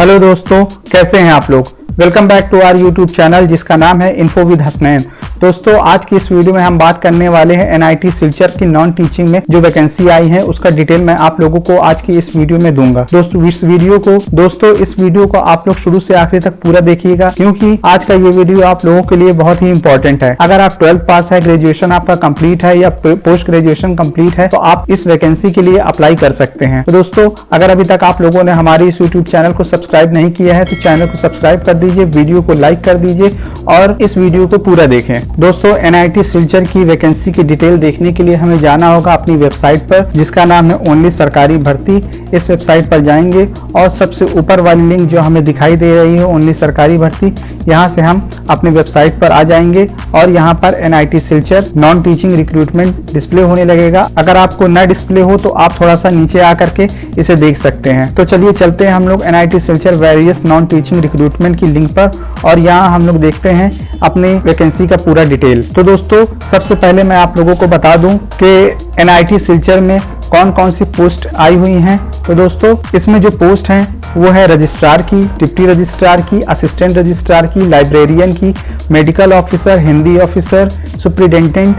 Hello दोस्तों, कैसे हैं आप लोग। Welcome back to our YouTube channel जिसका नाम है इन्फो विद हसनैन। दोस्तों, आज की इस वीडियो में हम बात करने वाले हैं एनआईटी सिलचर की नॉन टीचिंग में जो वैकेंसी आई है उसका डिटेल मैं आप लोगों को आज की इस वीडियो में दूंगा। दोस्तों इस वीडियो को आप लोग शुरू से आखिर तक पूरा देखिएगा, क्योंकि आज का ये वीडियो आप लोगों के लिए बहुत ही इंपॉर्टेंट है। अगर आप 12th पास है, ग्रेजुएशन आपका कंप्लीट है या पोस्ट ग्रेजुएशन कंप्लीट है, तो आप इस वैकेंसी के लिए अप्लाई कर सकते हैं। तो दोस्तों, अगर अभी तक आप लोगों ने हमारे इस यूट्यूब चैनल को सब्सक्राइब नहीं किया है तो चैनल को सब्सक्राइब कर दीजिए, वीडियो को लाइक कर दीजिए और इस वीडियो को पूरा देखें। दोस्तों, एनआईटी सिलचर की वैकेंसी की डिटेल देखने के लिए हमें जाना होगा अपनी वेबसाइट पर जिसका नाम है ओनली सरकारी भर्ती। इस वेबसाइट पर जाएंगे और सबसे ऊपर वाली लिंक जो हमें दिखाई दे रही है ओनली सरकारी भर्ती, यहाँ से हम अपनी वेबसाइट पर आ जाएंगे और यहाँ पर NIT Silchar non teaching recruitment display होने लगेगा। अगर आपको न डिस्प्ले हो तो आप थोड़ा सा नीचे आकर के इसे देख सकते हैं। तो चलिए चलते हैं हम लोग NIT Silchar various non teaching recruitment की लिंक पर और यहाँ हम लोग देखते हैं अपनी वैकेंसी का पूरा डिटेल। तो दोस्तों, सबसे पहले मैं आप लोगों को बता दूं कि एनआईटी सिलचर में कौन कौन सी पोस्ट आई हुई हैं। तो दोस्तों, इसमें जो पोस्ट हैं वो है रजिस्ट्रार की, डिप्टी रजिस्ट्रार की, असिस्टेंट रजिस्ट्रार की, लाइब्रेरियन की, medical officer, Hindi officer, superintendent,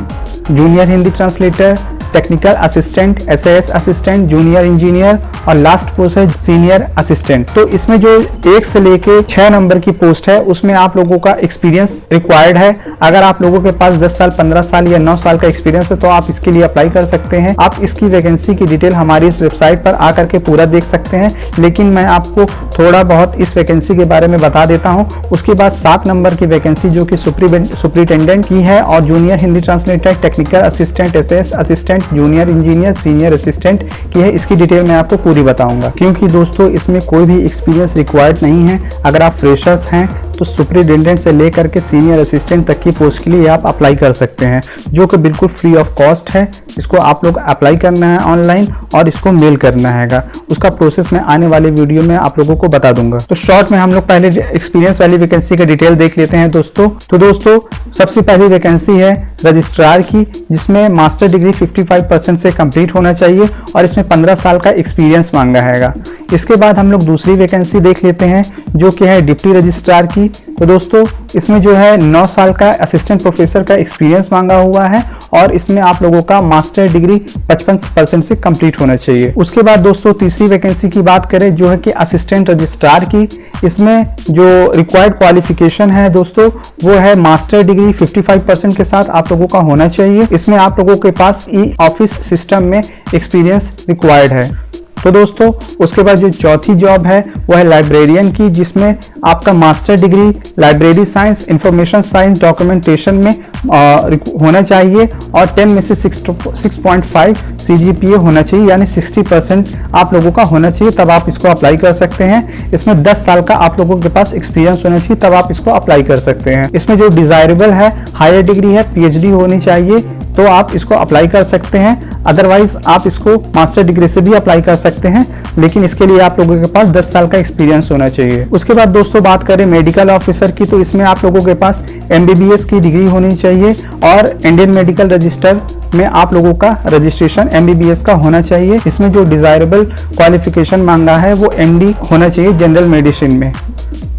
junior Hindi translator, technical assistant, SAS assistant, junior engineer और लास्ट पोस्ट है सीनियर असिस्टेंट। तो इसमें जो 1 से लेके 6 नंबर की पोस्ट है उसमें आप लोगों का एक्सपीरियंस रिक्वायर्ड है। अगर आप लोगों के पास 10 साल, 15 साल या 9 साल का एक्सपीरियंस है तो आप इसके लिए अप्लाई कर सकते हैं। आप इसकी वैकेंसी की डिटेल हमारी इस वेबसाइट पर आकर के पूरा देख सकते हैं, लेकिन मैं आपको थोड़ा बहुत इस वैकेंसी के बारे में बता देता हूँ। उसके बाद 7 नंबर की वैकेंसी जो कि सुपरिटेंडेंट की है और junior Hindi translator, technical assistant, SAS assistant, junior engineer, senior assistant की है। इसकी डिटेल मैं आपको पूरी बताऊंगा, क्योंकि दोस्तों इसमें कोई भी एक्सपीरियंस रिक्वायर्ड नहीं है। अगर आप फ्रेशर्स हैं तो सुपरिटेंडेंट से लेकर के सीनियर असिस्टेंट तक की पोस्ट के लिए आप अप्लाई कर सकते हैं, जो कि बिल्कुल फ्री ऑफ कॉस्ट है। इसको आप लोग अप्लाई करना है ऑनलाइन और इसको मेल करना है। उसका प्रोसेस मैं आने वाले वीडियो में आप लोगों को बता दूंगा। तो शॉर्ट में हम लोग पहले एक्सपीरियंस वाली वैकेंसी का डिटेल देख लेते हैं दोस्तों। तो दोस्तों, सबसे पहली वैकेंसी है रजिस्ट्रार की, जिसमें मास्टर डिग्री 55% से कंप्लीट होना चाहिए और इसमें 15 साल का एक्सपीरियंस मांगा है। इसके बाद हम लोग दूसरी वैकेंसी देख लेते हैं जो कि है डिप्टी रजिस्ट्रार की। तो दोस्तों, इसमें जो है 9 साल का असिस्टेंट प्रोफेसर का एक्सपीरियंस मांगा हुआ है और इसमें आप लोगों का मास्टर डिग्री 55% से कंप्लीट होना चाहिए। उसके बाद दोस्तों तीसरी वैकेंसी की बात करें जो है कि असिस्टेंट रजिस्ट्रार की। इसमें जो रिक्वायर्ड क्वालिफिकेशन है दोस्तों वो है मास्टर डिग्री 55% के साथ आप लोगों का होना चाहिए। इसमें आप लोगों के पास ई ऑफिस सिस्टम में एक्सपीरियंस रिक्वायर्ड है। तो दोस्तों, उसके बाद जो चौथी जॉब है वो है लाइब्रेरियन की, जिसमें आपका master degree library science, information science, documentation में होना चाहिए और 10 में से 6.5 CGPA होना चाहिए, यानी 60% आप लोगों का होना चाहिए, तब आप इसको अप्लाई कर सकते हैं। इसमें 10 साल का आप लोगों के पास एक्सपीरियंस होना चाहिए, तब आप इसको अप्लाई कर सकते हैं। इसमें जो डिजायरेबल है हायर डिग्री है, PhD होनी चाहिए, तो आप इसको अप्लाई कर सकते हैं। अदरवाइज आप इसको मास्टर डिग्री से भी अप्लाई कर सकते हैं, लेकिन इसके लिए आप लोगों के पास 10 साल का एक्सपीरियंस होना चाहिए। उसके बाद दोस्तों बात करें मेडिकल ऑफिसर की, तो इसमें आप लोगों के पास MBBS की डिग्री होनी चाहिए और इंडियन मेडिकल रजिस्टर में आप लोगों का रजिस्ट्रेशन MBBS का होना चाहिए। इसमें जो डिजायरेबल क्वालिफिकेशन मांगा है वो MD होना चाहिए जनरल मेडिसिन में।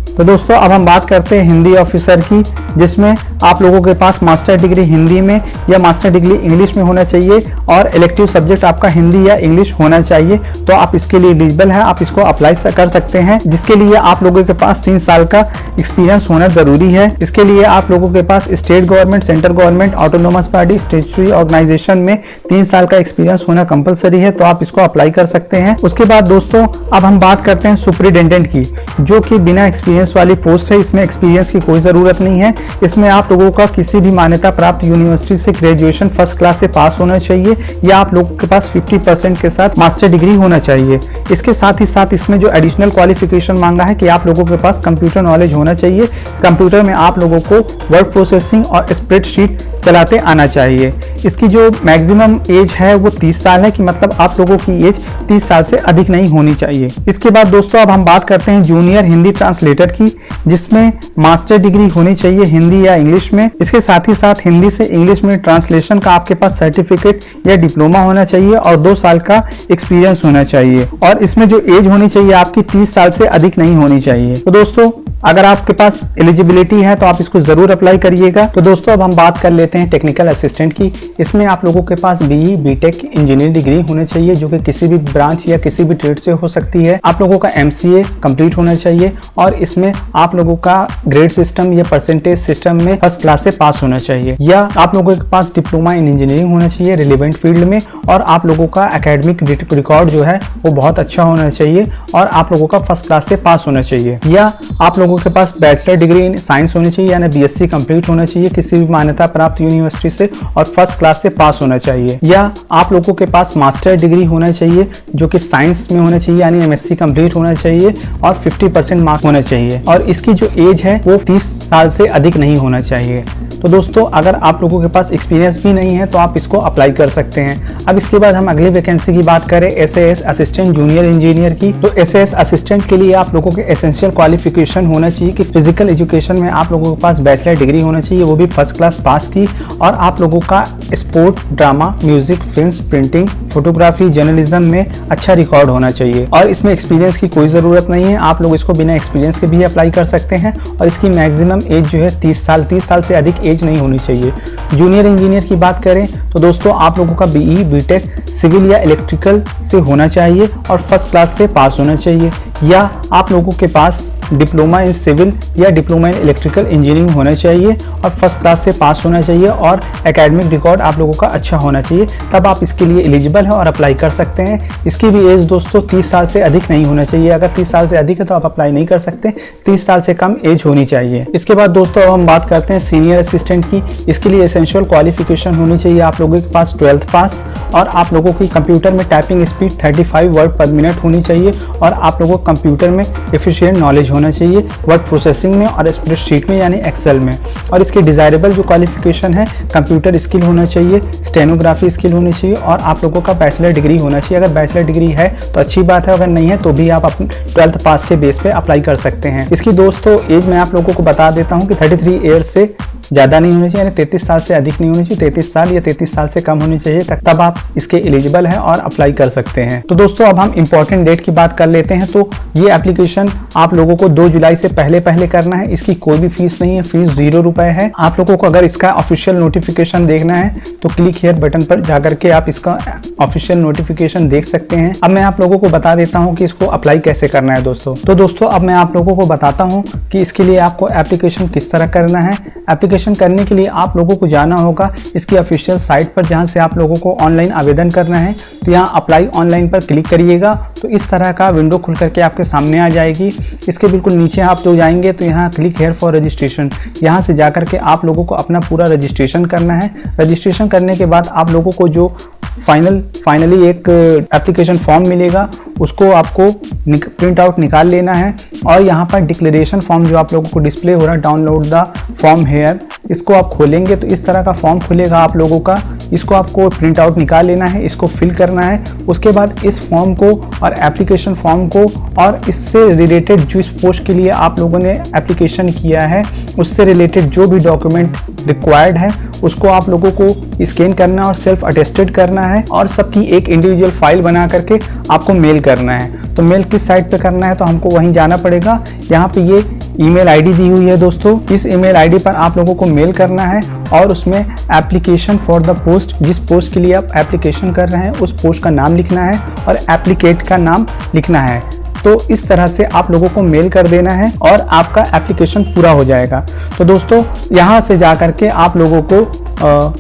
तो दोस्तों, अब हम बात करते हैं हिंदी ऑफिसर की, जिसमें आप लोगों के पास मास्टर डिग्री हिंदी में या मास्टर डिग्री इंग्लिश में होना चाहिए और इलेक्टिव सब्जेक्ट आपका हिंदी या इंग्लिश होना चाहिए। तो आप इसके लिए एलिजिबल है, आप इसको अप्लाई कर सकते हैं, जिसके लिए आप लोगों के पास 3 साल का एक्सपीरियंस होना जरूरी है। इसके लिए आप लोगों के पास state government, central government, autonomous body, statutory organisation में 3 साल का एक्सपीरियंस होना कंपलसरी है, तो आप इसको अप्लाई कर सकते हैं। उसके बाद दोस्तों, अब हम बात करते हैं सुपरिटेंडेंट की, जो कि बिना एक्सपीरियंस वाली पोस्ट है। इसमें एक्सपीरियंस की कोई जरूरत नहीं है। इसमें आप लोगों का किसी भी मान्यता प्राप्त यूनिवर्सिटी से ग्रेजुएशन फर्स्ट क्लास से पास होना चाहिए या आप लोगों के पास 50% के साथ मास्टर डिग्री होना चाहिए। इसके साथ ही साथ इसमें जो एडिशनल क्वालिफिकेशन मांगा है कि आप लोगों के पास कंप्यूटर नॉलेज होना चाहिए। कंप्यूटर में आप लोगों को वर्ड प्रोसेसिंग और स्प्रेडशीट चलाते आना चाहिए। इसकी जो मैक्सिमम एज है वो 30 साल है, कि मतलब आप लोगों की एज 30 साल से अधिक नहीं होनी चाहिए। इसके बाद दोस्तों, अब हम बात करते हैं जूनियर हिंदी ट्रांसलेटर की, जिसमें मास्टर डिग्री होनी चाहिए हिंदी या इंग्लिश इंग्लिश में। इसके साथ ही साथ हिंदी से इंग्लिश में ट्रांसलेशन का आपके पास सर्टिफिकेट या डिप्लोमा होना चाहिए और 2 साल का एक्सपीरियंस होना चाहिए। और इसमें जो एज होनी चाहिए आपकी 30 साल से अधिक नहीं होनी चाहिए। तो दोस्तों अगर आपके पास एलिजिबिलिटी है तो आप इसको जरूर अप्लाई करिएगा। तो दोस्तों अब हम बात कर लेते हैं टेक्निकल असिस्टेंट की। इसमें आप लोगों के पास बीई बीटेक इंजीनियरिंग डिग्री होनी चाहिए जो कि किसी भी ब्रांच या किसी भी ट्रेड से हो सकती है। आप लोगों का एमसीए कंप्लीट होना चाहिए और इसमें आप लोगों का ग्रेड सिस्टम या परसेंटेज सिस्टम में फर्स्ट क्लास से पास होना चाहिए, या आप लोगों के पास डिप्लोमा इन इंजीनियरिंग होना चाहिए रिलेवेंट फील्ड में, और आप लोगों का एकेडमिक रिकॉर्ड जो है वो बहुत अच्छा होना चाहिए और आप लोगों का फर्स्ट क्लास से पास होना चाहिए, या आप लोगों के पास बैचलर डिग्री इन साइंस होनी चाहिए यानी बीएससी कंप्लीट होना चाहिए किसी भी मान्यता प्राप्त यूनिवर्सिटी से और फर्स्ट क्लास से पास होना चाहिए, या आप लोगों के पास मास्टर डिग्री होना चाहिए जो कि साइंस में होना चाहिए यानी एमएससी कंप्लीट होना चाहिए और 50% मार्क्स होना चाहिए, और इसकी जो एज है वो 30 साल से अधिक नहीं होना चाहिए। तो दोस्तों अगर आप लोगों के पास एक्सपीरियंस भी नहीं है तो आप इसको अप्लाई कर सकते हैं। अब इसके बाद हम अगली वैकेंसी की बात करें एसएएस असिस्टेंट जूनियर इंजीनियर की। तो एसएएस असिस्टेंट के लिए आप लोगों के एसेंशियल क्वालिफिकेशन होना चाहिए कि फिजिकल एजुकेशन में आप लोगों के पास बैचलर डिग्री होना चाहिए वो भी फर्स्ट क्लास पास की, और आप लोगों का sport, drama, music, films, printing, photography, journalism में अच्छा रिकॉर्ड होना चाहिए। और इसमें एक्सपीरियंस की कोई ज़रूरत नहीं है, आप लोग इसको बिना एक्सपीरियंस के भी अप्लाई कर सकते हैं और इसकी मैक्सिमम एज जो है 30 साल से अधिक एज नहीं होनी चाहिए। जूनियर इंजीनियर की बात करें तो दोस्तों आप लोगों का बीई बीटेक सिविल या इलेक्ट्रिकल से होना चाहिए और फर्स्ट क्लास से पास होना चाहिए, या आप लोगों के पास डिप्लोमा इन सिविल या डिप्लोमा इन इलेक्ट्रिकल इंजीनियरिंग होना चाहिए और फर्स्ट क्लास से पास होना चाहिए और एकेडमिक रिकॉर्ड आप लोगों का अच्छा होना चाहिए, तब आप इसके लिए एलिजिबल हैं और अप्लाई कर सकते हैं। इसकी भी एज दोस्तों 30 साल से अधिक नहीं होना चाहिए, अगर 30 साल से अधिक है तो आप अप्लाई नहीं कर सकते, 30 साल से कम एज होनी चाहिए। इसके बाद दोस्तों अब हम बात करते हैं सीनियर असिस्टेंट की। इसके लिए एसेंशियल क्वालिफिकेशन होनी चाहिए आप लोगों के पास 12th पास, और आप लोगों की कंप्यूटर में टाइपिंग स्पीड 35 वर्ड पर मिनट होनी चाहिए, और आप लोगों को कंप्यूटर में एफिशिएंट नॉलेज होना चाहिए वर्ड प्रोसेसिंग में और स्प्रेडशीट में यानी एक्सेल में। और इसके डिजायरेबल जो क्वालिफिकेशन है कंप्यूटर स्किल होना चाहिए, स्टेनोग्राफी स्किल होनी चाहिए और आप लोगों का बैचलर डिग्री होना चाहिए। अगर बैचलर डिग्री है तो अच्छी बात है, अगर नहीं है तो भी आप अपने 12th पास के बेस पे अप्लाई कर सकते हैं। इसकी दोस्तों एज मैं आप लोगों को बता देता हूँ कि 33 ईयर्स से ज़्यादा नहीं होनी चाहिए, यानी 33 साल से अधिक नहीं होनी चाहिए, 33 साल या 33 साल से कम होनी चाहिए, तब आप इसके एलिजिबल हैं और अप्लाई कर सकते हैं। तो दोस्तों अब हम इंपॉर्टेंट डेट की बात कर लेते हैं। तो ये एप्लीकेशन आप लोगों को 2 जुलाई से पहले करना है। इसकी कोई भी फीस नहीं है, फीस 0 रुपए है। आप लोगों को अगर इसका ऑफिशियल नोटिफिकेशन देखना है तो क्लिक हियर बटन पर जाकर के आप इसका ऑफिशियल नोटिफिकेशन देख सकते हैं। अब मैं आप लोगों को बता देता हूँ कि इसको अप्लाई कैसे करना है दोस्तों। तो दोस्तों अब मैं आप लोगों को बताता हूँ कि इसके लिए आपको एप्लीकेशन किस तरह करना है। एप्लीकेशन करने के लिए आप लोगों को जाना होगा इसकी ऑफिशियल साइट पर, जहां से आप लोगों को ऑनलाइन आवेदन करना है। तो यहाँ अप्लाई ऑनलाइन पर क्लिक करिएगा तो इस तरह का विंडो खुल करके आपके सामने आ जाएगी। इसके बिल्कुल नीचे आप जो जाएंगे तो यहाँ क्लिक हेयर फॉर रजिस्ट्रेशन, यहाँ से जाकर के आप लोगों को अपना पूरा रजिस्ट्रेशन करना है। रजिस्ट्रेशन करने के बाद आप लोगों को जो फाइनली एक एप्लीकेशन फॉर्म मिलेगा उसको आपको प्रिंट आउट निकाल लेना है, और यहाँ पर डिक्लेरेशन फॉर्म जो आप लोगों को डिस्प्ले हो रहा है डाउनलोड द फॉर्म हेयर, इसको आप खोलेंगे तो इस तरह का फॉर्म खुलेगा आप लोगों का। इसको आपको प्रिंट आउट निकाल लेना है, इसको फिल करना है। उसके बाद इस फॉर्म को और एप्लीकेशन फॉर्म को और इससे रिलेटेड जिस पोस्ट के लिए आप लोगों ने एप्लीकेशन किया है उससे रिलेटेड जो भी डॉक्यूमेंट रिक्वायर्ड है उसको आप लोगों को स्कैन करना और सेल्फ अटेस्टेड करना है, और सबकी एक इंडिविजुअल फाइल बना करके आपको मेल करना है। तो मेल किस साइट पे करना है तो हमको वहीं जाना पड़ेगा। यहाँ पे ये ईमेल आईडी दी हुई है दोस्तों, इस ईमेल आईडी पर आप लोगों को मेल करना है और उसमें एप्लीकेशन फॉर द पोस्ट, जिस पोस्ट के लिए आप एप्लीकेशन कर रहे हैं उस पोस्ट का नाम लिखना है और एप्लीकेट का नाम लिखना है। तो इस तरह से आप लोगों को मेल कर देना है और आपका एप्लीकेशन पूरा हो जाएगा। तो दोस्तों यहाँ से जा करके आप लोगों को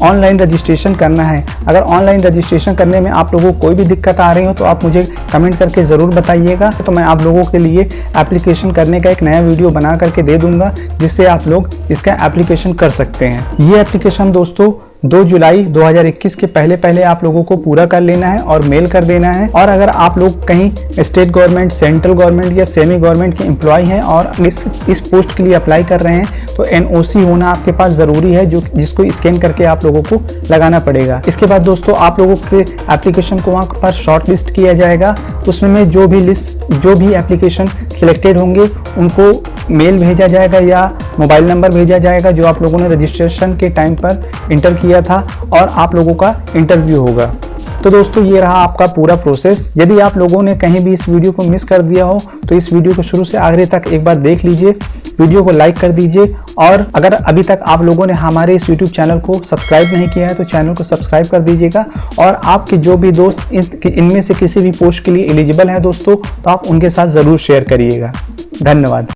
ऑनलाइन रजिस्ट्रेशन करना है। अगर ऑनलाइन रजिस्ट्रेशन करने में आप लोगों को कोई भी दिक्कत आ रही हो तो आप मुझे कमेंट करके ज़रूर बताइएगा, तो मैं आप लोगों के लिए एप्लीकेशन करने का एक नया वीडियो बना करके दे दूंगा जिससे आप लोग इसका एप्लीकेशन कर सकते हैं। ये एप्लीकेशन दोस्तों 2 जुलाई 2021 के पहले आप लोगों को पूरा कर लेना है और मेल कर देना है। और अगर आप लोग कहीं स्टेट गवर्नमेंट, सेंट्रल गवर्नमेंट या सेमी गवर्नमेंट के एम्प्लॉय हैं और इस पोस्ट के लिए अप्लाई कर रहे हैं तो NOC होना आपके पास ज़रूरी है, जिसको स्कैन करके आप लोगों को लगाना पड़ेगा। इसके बाद दोस्तों आप लोगों के एप्लीकेशन को वहाँ पर शॉर्ट लिस्ट किया जाएगा, उसमें जो भी एप्लीकेशन सिलेक्टेड होंगे उनको मेल भेजा जाएगा या मोबाइल नंबर भेजा जाएगा जो आप लोगों ने रजिस्ट्रेशन के टाइम पर इंटर किया था और आप लोगों का इंटरव्यू होगा। तो दोस्तों ये रहा आपका पूरा प्रोसेस। यदि आप लोगों ने कहीं भी इस वीडियो को मिस कर दिया हो तो इस वीडियो को शुरू से आखिर तक एक बार देख लीजिए, वीडियो को लाइक कर दीजिए और अगर अभी तक आप लोगों ने हमारे इस YouTube चैनल को सब्सक्राइब नहीं किया है तो चैनल को सब्सक्राइब कर दीजिएगा। और आपके जो भी दोस्त इनमें से किसी भी पोस्ट के लिए एलिजिबल है दोस्तों, तो आप उनके साथ ज़रूर शेयर करिएगा। धन्यवाद।